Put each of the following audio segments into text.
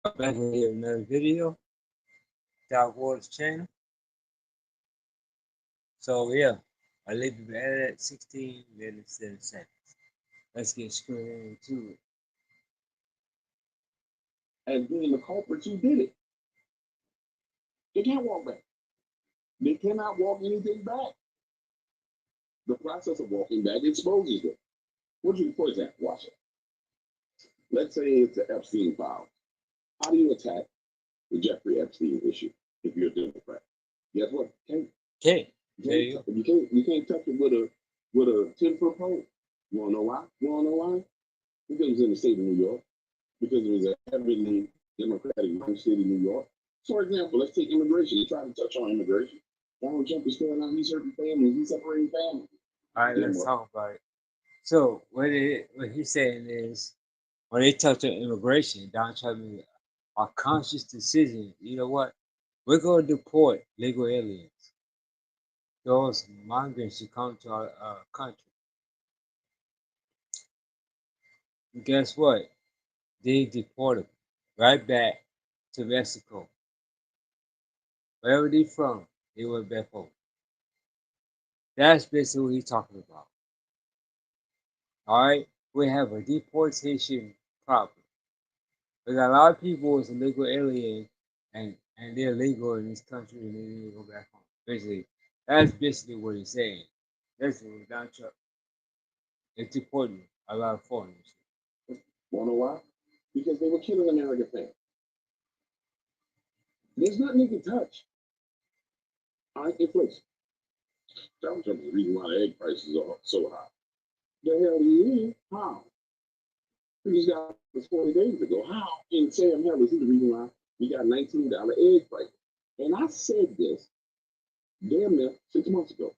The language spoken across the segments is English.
Back with another video, Dark Waters channel. So yeah, I leave it at 16 minutes and seconds. Let's get straight into it. As being the culprits who did it. They can't walk back. They cannot walk anything back. The process of walking back exposes them. What do you, for example, watch it. Let's say it's the Epstein file. How do you attack the Jeffrey Epstein issue if you're a Democrat? Guess what? Okay, You can't touch it with a 10-foot pole. You wanna know why? You wanna know why? Because it was in the state of New York. Because it was a heavily Democratic run city, New York. For example, let's take immigration. They try to touch on immigration. Donald Trump is going out, he's hurting families, he's separating families. all right, let's talk about it. So what he's saying is, when they touch on immigration, Donald Trump made a conscious decision. You know what? We're going to deport legal aliens. Those migrants who come to our country. And guess what? They deported right back to Mexico. Wherever they from, they went back home. That's basically what he's talking about. All right, we have a deportation problem. We got a lot of people as illegal alien, and they're legal in this country, and they need to go back home. Basically, that's basically what he's saying. That's what Donald Trump is deporting a lot of foreigners. Wanna know why? Because they were killing American families. There's nothing you can touch. All right, inflation. Donald Trump is the reason why the egg prices are so high. The hell he is? How? He just got this 40 days ago. How? And Sam Harris is the reason why we got $19 egg prices. And I said this damn near 6 months ago.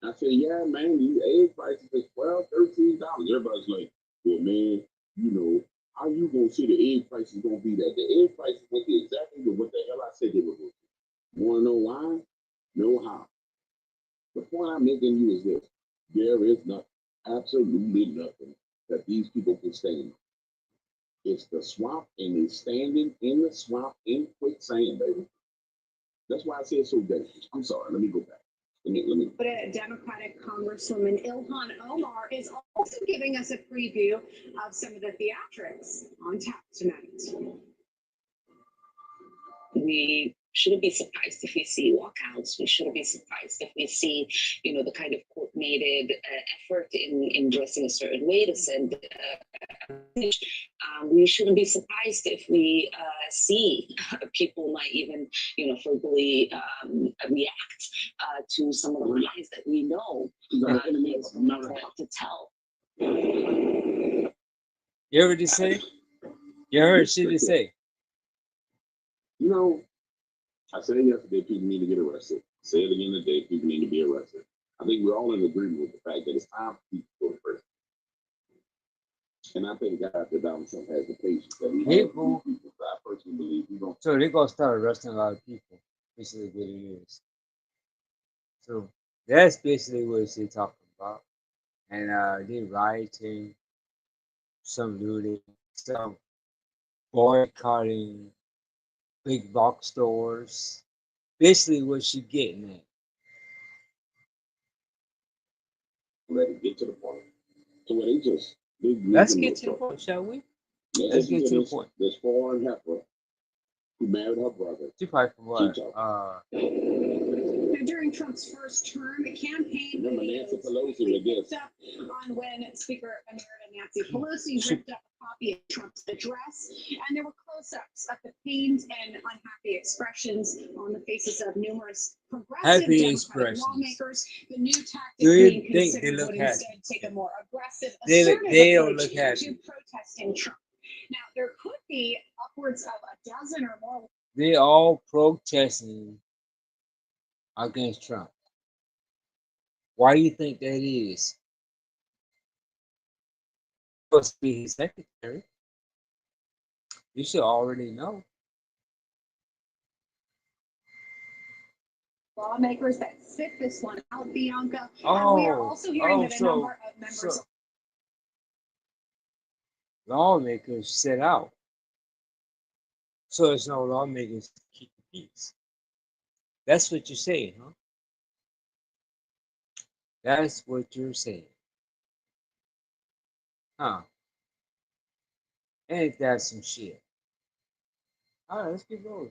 I said, yeah, man, these egg prices is $12, $13. Everybody's like, well, man, you know, how you gonna see the egg prices gonna be that? The egg prices went to exactly what the hell I said they were going to. You wanna know why? Know how. The point I'm making you is this: there is nothing, absolutely nothing that these people can stand. It's the swamp, and they're standing in the swamp in quicksand, baby. That's why I say it's so dangerous. I'm sorry. Let me go back. Let me. But a Democratic Congresswoman Ilhan Omar is also giving us a preview of some of the theatrics on tap tonight. We shouldn't be surprised if we see walkouts. We shouldn't be surprised if we see, the kind of coordinated effort in dressing a certain way to send a message. We shouldn't be surprised if we see people might even, verbally react to some of the lies that we know to tell. You heard what say? You heard she just say? You know, I said yesterday people need to get arrested. Say it again today, people need to be arrested. I think we're all in agreement with the fact that it's time for people to go to prison. And I think God that Donald Trump has the patience that he has for people. I personally believe he don't. So they're gonna start arresting a lot of people. Basically, what it is. So that's basically what he's talking about. And they rioting, some looting, some boycotting big box stores. Basically, what she getting at. Let it get to the point. So what they just let's get to the point, shall we? Let's get to the point. This foreign heifer who married her brother. She probably from what? During Trump's first term, campaign Nancy Pelosi picked up on when Speaker Emerita Nancy Pelosi ripped up a copy of Trump's address, and there were close-ups of the pained and unhappy expressions on the faces of numerous progressive Democratic lawmakers. The new tactic being considered would instead take a more aggressive, assertive approach to protesting Trump. Now, there could be upwards of a dozen or more. They all protesting against Trump. Why do you think that is? Supposed to be his secretary. You should already know. Lawmakers that sit this one out, Bianca. And we are also hearing that a number of members. Lawmakers sit out. So it's no lawmakers to keep the peace. That's what you're saying, huh? That's what you're saying. Huh? Ain't that some shit? All right, let's keep going.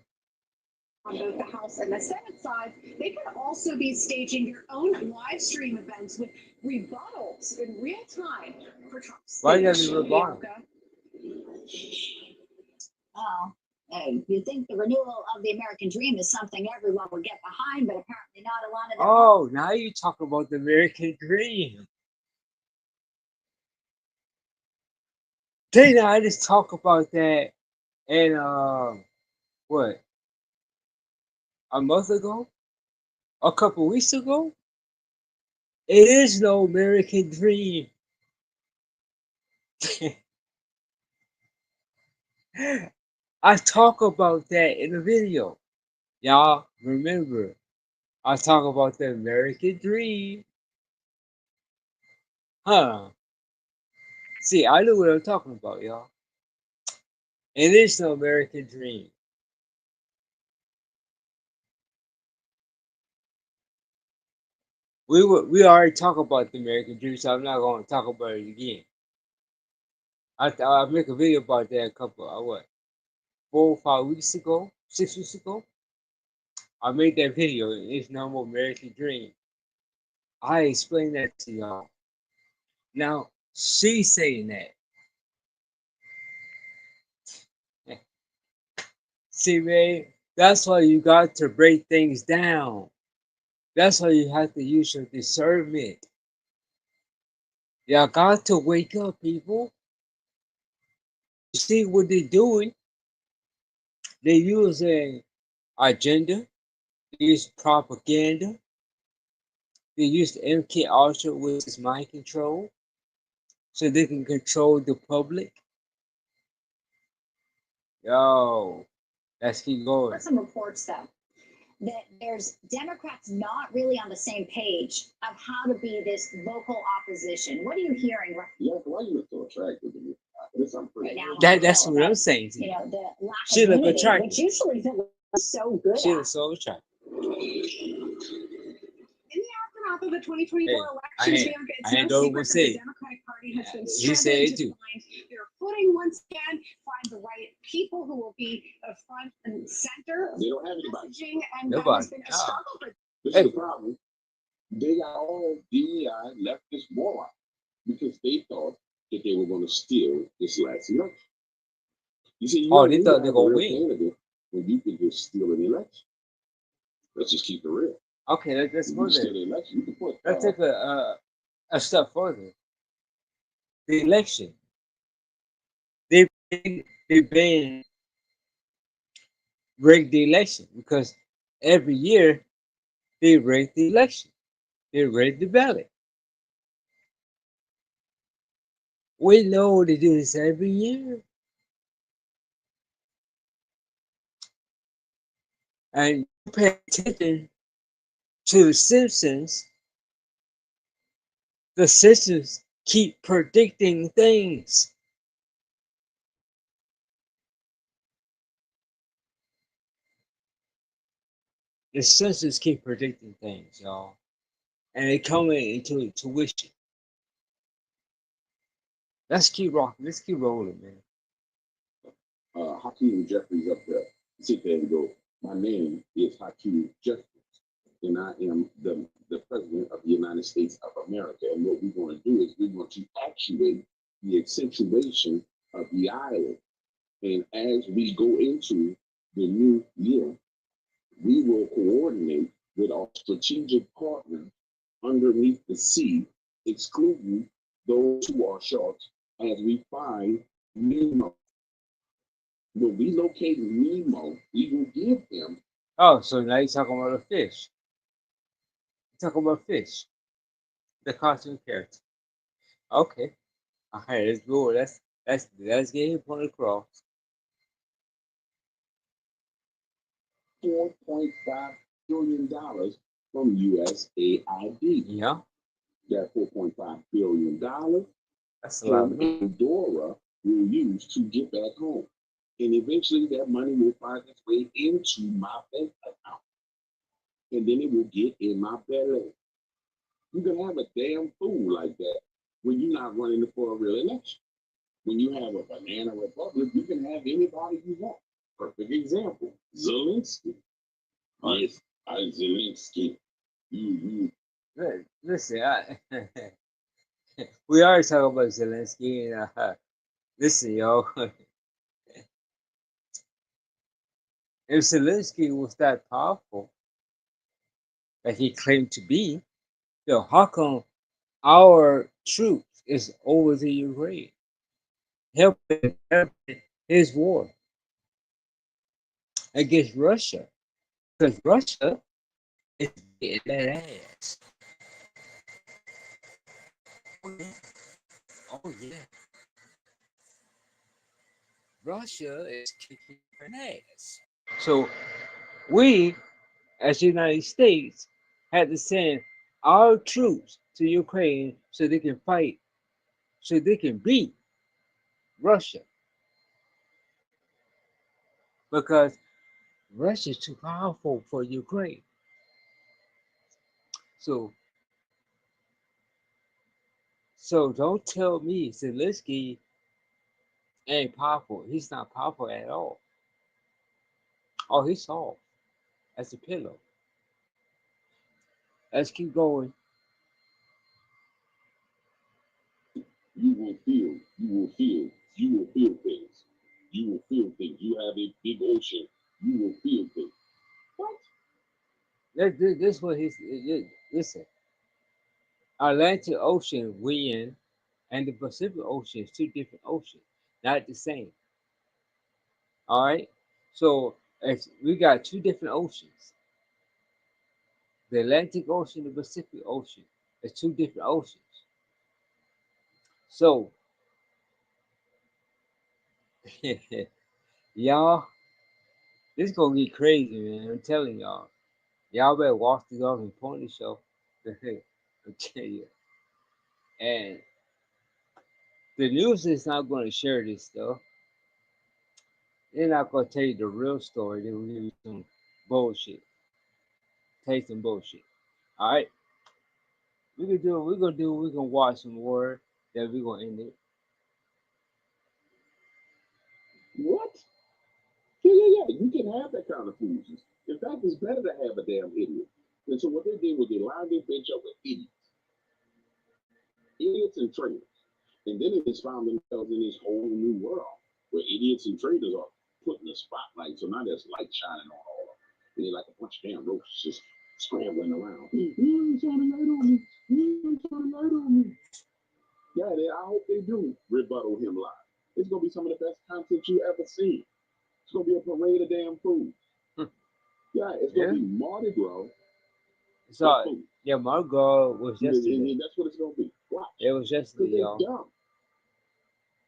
On both the House and the Senate side, they could also be staging their own live stream events with rebuttals in real time for Trump's Why you speech. gotta be rebuttal? Bianca. Well, you think the renewal of the American dream is something everyone would get behind, but apparently not a lot of them. Oh, now you talk about the American dream. Didn't I just talk about that in what, a month ago? A couple weeks ago? It is no American dream. I talk about that in the video. Y'all remember, I talk about the American dream. Huh? See, I know what I'm talking about, y'all. It is no American dream. We already talked about the American dream, so I'm not going to talk about it again. I make a video about that a couple, 4 or 5 weeks ago, 6 weeks ago. I made that video. It's no more American dream. I explained that to y'all. Now she's saying that. See, man, that's why you got to break things down. That's why you have to use your discernment. Y'all got to wake up, people. You see what they're doing? They're using agenda, they use propaganda, they use the MK Ultra, which is mind control, so they can control the public. Yo, let's keep going. Some reports, though, that there's Democrats not really on the same page of how to be this vocal opposition. What are you hearing Yeah, why you look so attractive to me? This I'm right pretty. now? That's what I'm saying to You you. know, the lack She of look unity, attractive. which usually is so good She at. looks so attractive. In the aftermath of the 2024 Hey, elections, Bianca, it's I no don't secret that say. the Democratic Party has been You say struggling it to too. find their footing once again, find the right people who will be front and center of They don't have anybody. messaging, and that Nobody. has been a struggle for This Hey. is the problem. They got all DEI leftist morons because they thought that they were going to steal this last election. You see, you Oh, don't they need thought to they have gonna a real win. candidate when you can just steal an election. Let's just keep it real. Okay, let's If go you steal there. the election, you can put. Let's take a step further. The election. They been rigged the election because every year they rig the election. They rig the ballot. We know they do this every year. And you pay attention to the Simpsons. The Simpsons keep predicting things. The Simpsons keep predicting things, y'all. And they come into tuition. Let's keep rocking. Let's keep rolling, man. Hakeem Jeffries up there, sit there and go, my name is Hakeem Jeffries, and I am the President of the United States of America. And what we're going to do is we're going to actuate the accentuation of the island. And as we go into the new year, we will coordinate with our strategic partners underneath the sea, excluding those who are sharks, as we find Nemo. When we locate Nemo, we will give him. Oh, so now you're talking about a fish. You're talking about fish. The cartoon character. Okay. Alright, let's go. Let's get him on the cross. $4.5 billion from USAID. Yeah. That $4.5 billion That's a lot of money. Pandora will use to get back home. And eventually that money will find its way into my bank account. And then it will get in my belly. You can have a damn fool like that when you're not running for a real election. When you have a banana republic, you can have anybody you want. Perfect example, Zelensky. Yes, Zelensky. Mm-hmm. Listen, we already talk about Zelensky, and listen, yo. If Zelensky was that powerful that he claimed to be, yo, how come our troops is over the Ukraine, helping his war against Russia? Because Russia is getting that ass. Oh yeah. Oh yeah. Russia is kicking her ass. So we, as the United States, had to send our troops to Ukraine so they can fight, so they can beat Russia. Because Russia is too powerful for Ukraine. So don't tell me Zelensky ain't powerful. He's not powerful at all. Oh, he's soft as a pillow. Let's keep going. You will feel things. You will feel things. You have a big ocean. You will feel things. What? This is what he's. Listen, Atlantic Ocean wind and the Pacific Ocean is two different oceans, not the same. All right. So we got two different oceans. The Atlantic Ocean, the Pacific Ocean. It's two different oceans. So y'all, this gonna get crazy, man. I'm telling y'all. Y'all better watch the Golden Pony Show. I tell you. And the news is not gonna share this stuff. They're not gonna tell you the real story. They will give you some bullshit. Tell you some bullshit. All right. We can do. We're gonna do. We're gonna watch some more. Then we're gonna end it. What? Yeah. You can have that kind of foolishness. In fact, it's better to have a damn idiot. And so what they did was they lined their bench up with idiots and traitors. And then they just found themselves in this whole new world where idiots and traitors are put in the spotlight. So now there's light shining on all of them. And they're like a bunch of damn roaches just scrambling around. Shining light on me. Shining light on me. Yeah, I hope they do rebuttal him live. It's gonna be some of the best content you ever seen. It's gonna be a parade of damn food. Yeah, it's gonna be Mardi Gras. So yeah, Mardi Gras was yesterday. And that's what it's gonna be. Watch. It was yesterday, y'all. Dumb.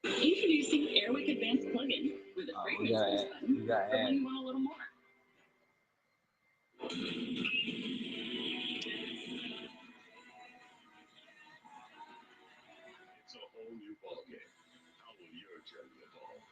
Introducing Airwick Advanced Plugin with a fragrance button for when you want a little more. It's a whole new ballgame. How will your journey evolve?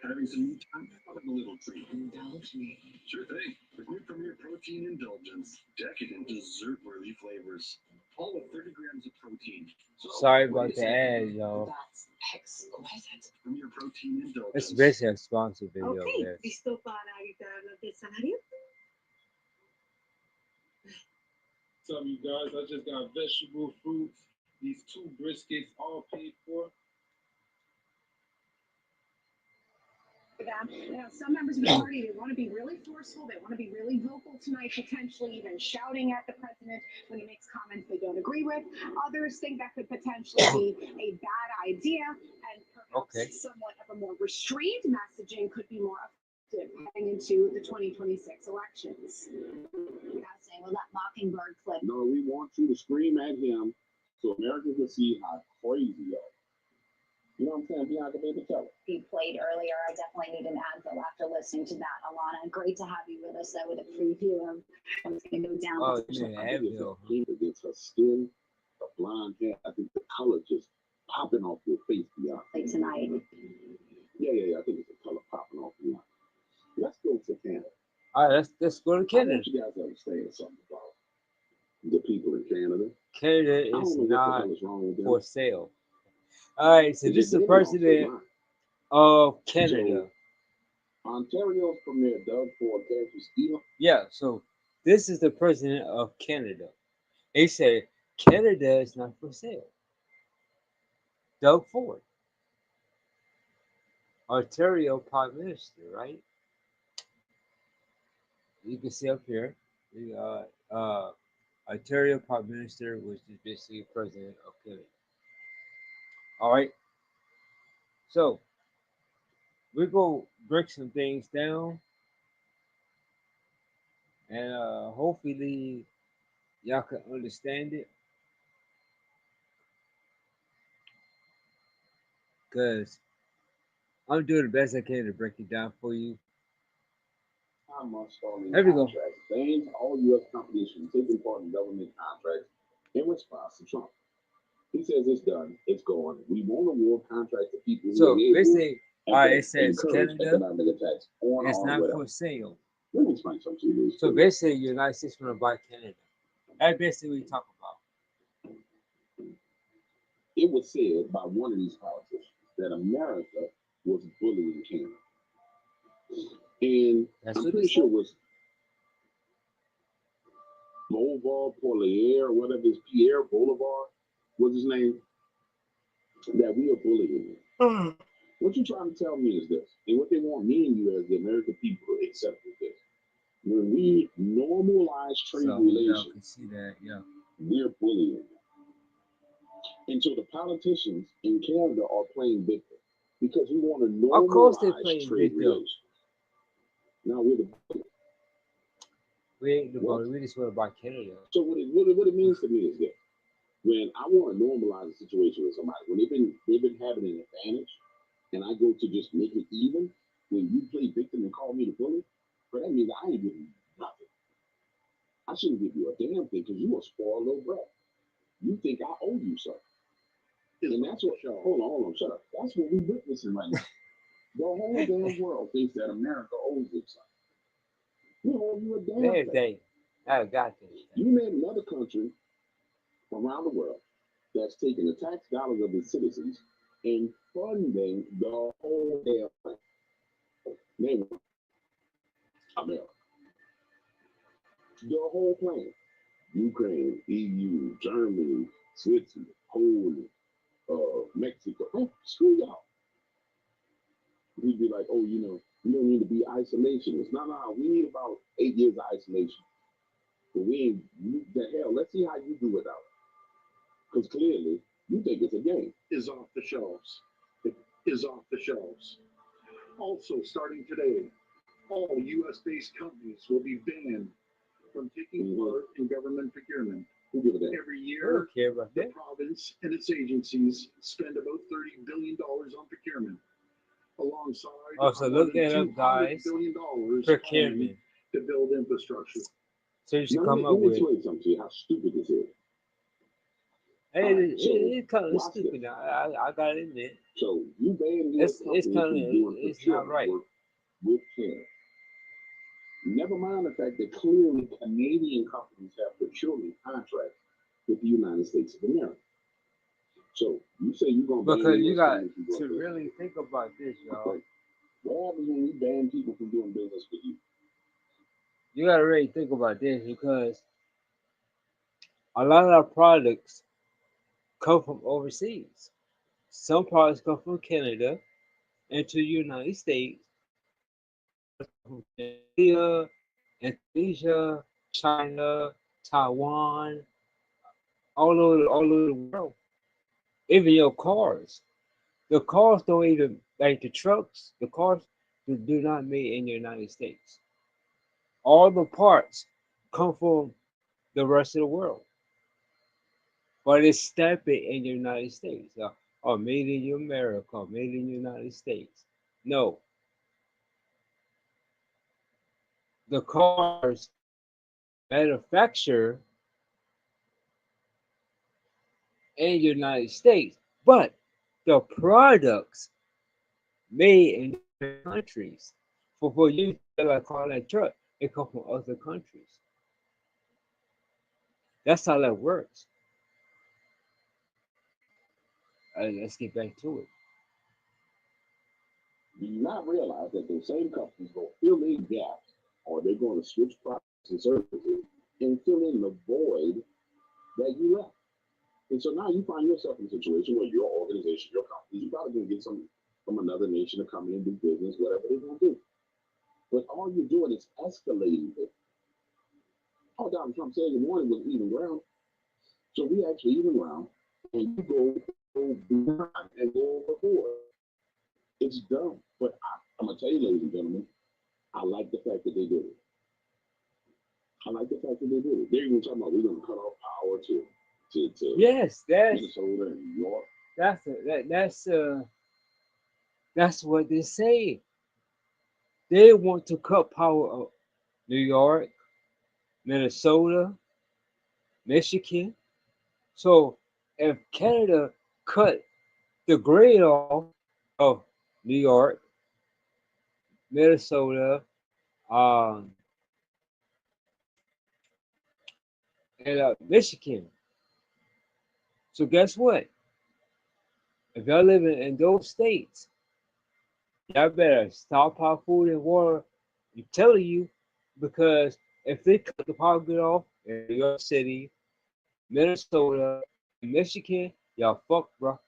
Having some new time for a little treat. Indulge me. Sure thing. With new Premier Protein Indulgence. Decadent dessert-worthy flavors. All with 30 grams of protein. So, sorry about the ad, y'all. That's exquisite. Premier Protein Indulgence. It's basically a sponsor video. Okay, listo para guitarra de salario. What's up, you guys? I just got vegetable, fruits, these 2 briskets, all paid for. Some members of the party, they want to be really forceful, they want to be really vocal tonight, potentially even shouting at the president when he makes comments they don't agree with. Others think that could potentially be a bad idea, and perhaps somewhat of a more restrained messaging could be more effective heading into the 2026 elections. Well, that Mockingbird clip. No, we want you to scream at him so America can see how crazy you are. You know what I'm saying? Bianca, baby, tell it. He played earlier. I definitely need an Advil after listening to that, Alana. Great to have you with us, though, with a preview of what's going to go down. Oh, yeah, Advil. Against her skin, her blonde hair. I think the color just popping off your face, beyond. Like tonight. Yeah. I think it's a color popping off your eye. Let's go to Canada. All right, let's go to I Canada. want you guys to understand something about the people in Canada. Canada I is don't know what the not hell is wrong with them. for sale. All right, so They this is just the did it off their president line. of Canada. Ontario's Premier Doug Ford came to steal. Yeah, so this is the president of Canada. He said Canada is not for sale. Doug Ford, Ontario Prime Minister, right? You can see up here, the Ontario Prime Minister, which is basically president of Canada. All right, so we're gonna break some things down, and hopefully y'all can understand it, cause I'm doing the best I can to break it down for you. Amongst all these There we go. contracts, bans all U.S. companies from taking part in government contracts in response to Trump. He says it's done, it's gone. We won't award contracts to people who So enable basically, and it says encourage Canada economic attacks on is or not whatever. for sale. Let me explain something to you. So basically, the United States want to buy Canada. That's basically what we talk about. It was said by one of these politicians that America was bullying Canada. And That's I'm what pretty he sure said. it was Boulevard, whatever his Pierre Boulevard was his name, that we are bullying them. What you're trying to tell me is this, and what they want me and you as the American people to accept is this. When we normalize trade So y'all relations, can see that, yeah. we're bullying them. And so the politicians in Canada are playing victim because we want to Of course they normalize playing trade victim. relations. Now we're the We ain't the What? bully. We just want to buy Canada. So what it means to me is this. When I want to normalize a situation with somebody, when they've been having an advantage, and I go to just make it even, when you play victim and call me the bully, but that means I ain't giving you nothing. I shouldn't give you a damn thing because you a spoiled little brat. You think I owe you something. And that's what, hold on, shut up. That's what we're witnessing right now. The whole damn world thinks that America owes them something. We owe you a damn thing. Everything. I got this. You name another country around the world that's taking the tax dollars of its citizens and funding the whole damn thing. Name it. America. The whole plan. Ukraine, EU, Germany, Switzerland, Poland, Mexico. Oh, screw y'all. We'd be like, oh, you don't need to be isolationist. No, we need about 8 years of isolation. But we ain't, the hell, let's see how you do without it. Because clearly, you think it's a game. Is off the shelves. It is off the shelves. Also, starting today, all U.S.-based companies will be banned from taking part in government procurement. Who give a damn? Every I year, don't care about the that. province and its agencies spend about $30 billion on procurement, alongside Oh, so look more than that up, $200 guys. billion Procurement. to build infrastructure. So you should Now, come let up me with. explain something to you how stupid this is. It's kind of watch stupid. this. I gotta admit. So you ban It's U.S. companies kinda- from doing it's not procurement right. work with Canada. Never mind the fact that clearly Canadian companies have procurement contracts with the United States of America. So you say you're gonna ban Because you US got companies from doing to business. really think about this, y'all. Okay. What happens when you ban people from doing business with you? You gotta really think about this because a lot of our products come from overseas. Some products come from Canada into the United States, from India, Indonesia, China, Taiwan, all over the world. Even your cars. The cars don't even like the trucks. The cars do not made in the United States. All the parts come from the rest of the world, but it's stamped in the United States. Or made in America, made in the United States. No, the cars manufactured in the United States, but the products made in different countries. For you to sell a car like truck, it come from other countries. That's how that works. Let's get back to it. Do you not realize that those same companies will fill in gaps or they're going to switch products and services and fill in the void that you left? And so now you find yourself in a situation where your organization, your company, you're probably going to get some from another nation to come in and do business, whatever they're going to do. But all you're doing is escalating it. All Donald Trump said in the morning was even ground. So we actually even ground and you go behind and go overboard. It's dumb. But I'm going to tell you, ladies and gentlemen, I like the fact that they did it. I like the fact that they did it. They're even talking about we're going to cut off power to Yes, Minnesota and New York. That's what they say. They want to cut power of New York, Minnesota, Michigan. So if Canada cut the grid off of New York, Minnesota, um, and Michigan. So guess what? If y'all living in those states, y'all better stockpile food and water. I'm telling you, because if they cut the power grid off in New York City, Minnesota, Michigan, y'all fucked, bro.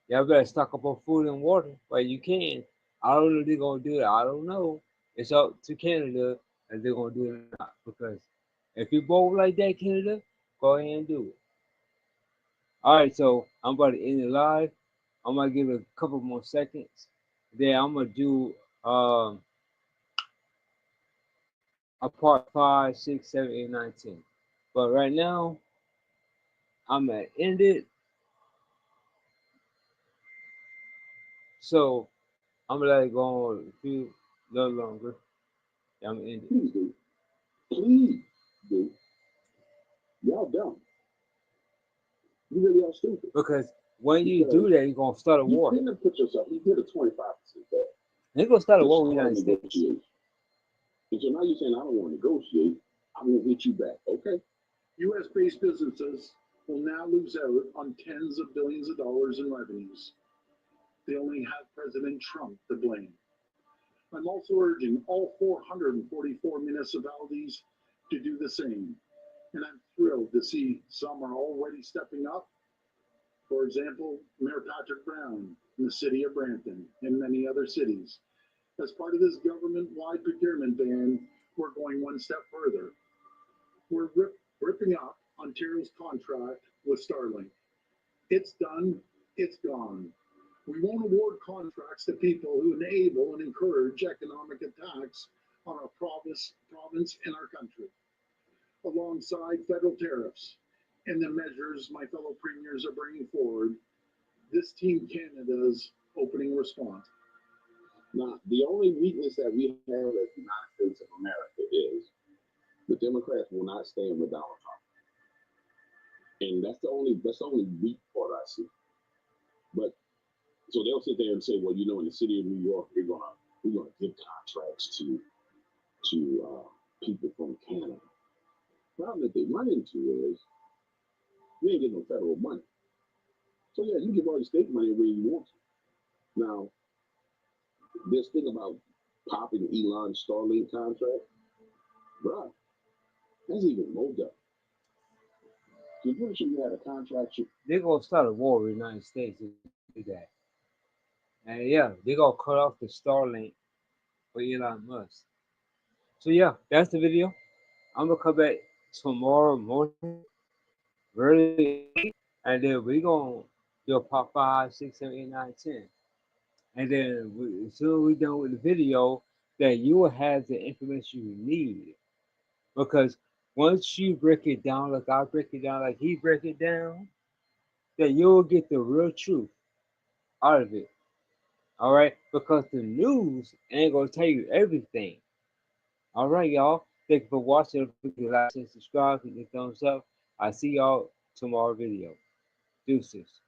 Y'all better stock up on food and water while you can. I don't know if they're gonna do it. I don't know. It's up to Canada if they're gonna do it or not. Because if you bold like that, Canada, go ahead and do it. All right, so I'm about to end it live. I'm gonna give it a couple more seconds. Then I'm gonna do a part 5, 6, 7, 8, 9, 10. But right now, I'm gonna end it. So I'm gonna let it go on a few little longer. Yeah, I'm gonna end it. Please do. Please do. Y'all dumb. You really are stupid. Because when you do that, you're gonna start a You war. couldn't have put yourself, you did a 25% bet. They're gonna start a Let's war with the start United States. negotiation. And so now you're saying, I don't want to negotiate. I'm going to hit you back. Okay. US-based businesses will now lose out on tens of billions of dollars in revenues. They only have President Trump to blame. I'm also urging all 444 municipalities to do the same. And I'm thrilled to see some are already stepping up. For example, Mayor Patrick Brown in the city of Brampton and many other cities. As part of this government-wide procurement ban, we're going one step further. We're ripping up Ontario's contract with Starlink. It's done, it's gone. We won't award contracts to people who enable and encourage economic attacks on our province and our country, alongside federal tariffs and the measures my fellow premiers are bringing forward. This Team Canada's opening response. Now, the only weakness that we have as the United States of America is the Democrats will not stand with Donald Trump. And that's the only weak part I see. But so they'll sit there and say, well, in the city of New York, we're gonna give contracts to people from Canada. The problem that they run into is you ain't getting no federal money. So yeah, you give all your state money where you want to. Now, this thing about popping Elon's Starlink contract, bruh, that's even more dumb. So you're sure you had a contract. They're gonna start a war with the United States if they do that. And yeah, they're gonna cut off the Starlink for Elon Musk. So yeah, that's the video. I'm gonna come back tomorrow morning, really, and then we're gonna do a part 5, 6, 7, 8, 9, 10. And then as soon as we're done with the video, then you will have the information you need. Because once you break it down like I break it down, like he break it down, then you'll get the real truth out of it. All right? Because the news ain't gonna tell you everything. All right, y'all. Thank you for watching. Please like and subscribe. Hit the thumbs up. I see y'all tomorrow video. Deuces.